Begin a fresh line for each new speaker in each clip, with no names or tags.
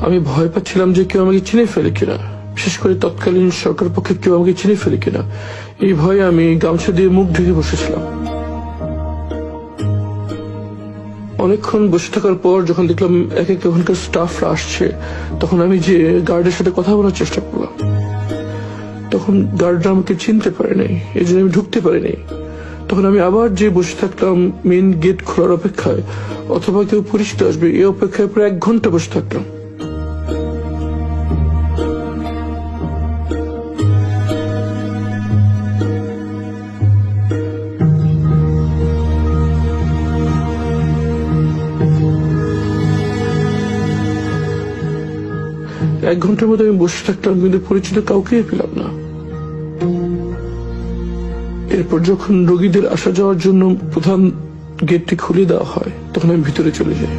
আমি ভয় পাচ্ছিলাম যে কেউ আমাকে চিনে ফেলে কিনা, বিশেষ করে তৎকালীন সরকার পক্ষে কেউ আমাকে চিনে ফেলে কিনা। এই ভয়ে আমি গামছা দিয়ে মুখ ঢেকে বসেছিলাম। অনেকক্ষণ বসে থাকার পর যখন দেখলাম এক এক ওখানকার স্টাফরা আসছে, তখন আমি যে গার্ডের সাথে কথা বলার চেষ্টা করলাম। তখন গার্ডরা আমাকে চিনতে পারে নাই, এই জন্য আমি ঢুকতে পারিনি। তখন আমি আবার যে বসে থাকলাম মেন গেট খোলার অপেক্ষায়, অথবা কেউ পরিচিত আসবে এই অপেক্ষায় প্রায় 1 ঘন্টা বসে থাকলাম। এক ঘন্টার মধ্যে আমি বসে থাকলাম, কিন্তু পরিচিত কাউকেই পেলাম না। এরপর যখন রোগীদের আসা যাওয়ার জন্য প্রধান গেটটি খুলে দেওয়া হয়, তখন আমি ভিতরে চলে যাই।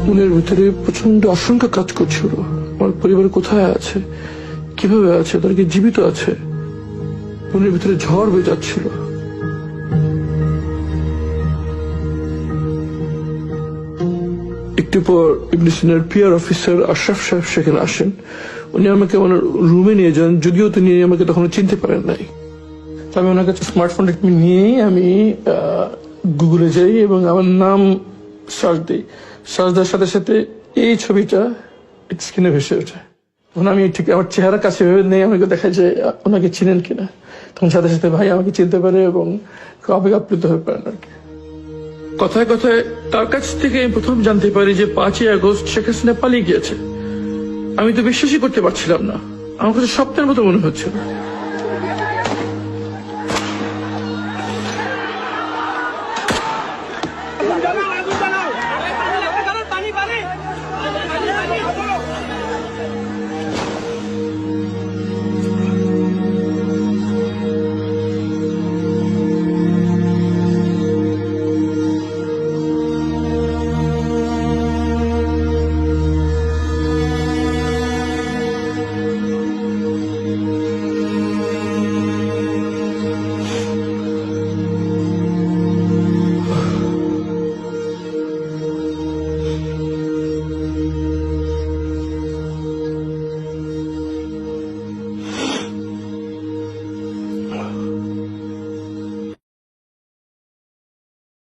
মনের ভিতরে প্রচন্ড আশঙ্কা কাজ করছিল। আমার পরিবার কোথায় আছে, কিভাবে আছে, তারা কি জীবিত আছে? মনের ভিতরে ঝড় বয়ে যাচ্ছিল। একটু পর ইবনে সিনার পিআর অফিসার আশরাফ সাহেব সেখানে আসেন। উনি আমাকে ওনার রুমে নিয়ে যান, যদিও তিনি আমাকে তখন চিনতে পারেন নাই। আমি ওনার কাছে স্মার্টফোনটা নিয়েই আমি গুগলে যাই এবং আমার নাম সার্চ দিই। সার্চ দেওয়ার সাথে সাথে এই ছবিটা স্ক্রিনে ভেসে ওঠে। তখন আমি ঠিক আমার চেহারা কাছে ভেবে নেই, আমাকে দেখা যায় ওনাকে চিনেন কিনা। তখন সাথে সাথে ভাই আমাকে চিনতে পারে এবং খুব আবেগ আপ্লুত হয়ে পারেন আর কি। কথায় কথায় তার কাছ থেকে প্রথম জানতে পারি যে 5ই আগস্ট শেখ হাসিনা পালিয়ে গিয়েছে। আমি তো বিশ্বাসই করতে পারছিলাম না, আমার কাছে স্বপ্নের মতো মনে হচ্ছিল।